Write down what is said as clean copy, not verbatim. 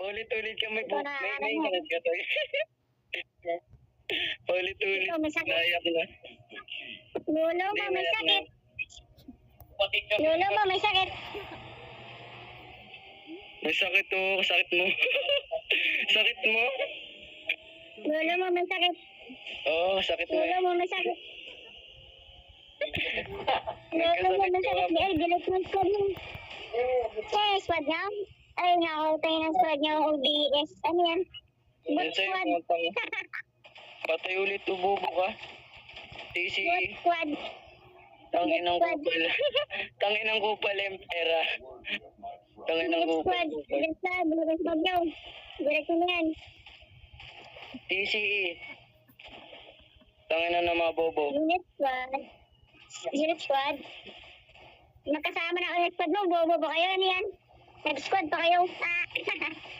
Ulit-ulit ka may Ito na, may ingat ka tayo. Ulit-ulit. Ito, may sakit. Nayak na. Lolo mo, may sakit. Lolo mo, may sakit. May sakit to. Sakit mo. Sakit mo. Lolo mo, may sakit. Oo, sakit mo. Lolo mo, may sakit. Lolo mo, may sakit. Dahil gilit mo squad mo. Eh, squad niya? Ay, nakakutay ng squad niya. OBS. Ano yan? Bot Yan sa'yo, squad. mga tang. Patay ulit, ububo ka. TC, Bot squad. tanginang kupal. Tanginang kupal, Empera. Tanginang Bot kupal. squad. Gilit squad. Gilit squad niyo. Gilit mo yan. TCE. Tanginan na mga bobo. Unit squad. Unit squad. Magkasama na ulit squad mo. Bobo ba kayo? Ano yan? Nag-squad pa kayo? Ah.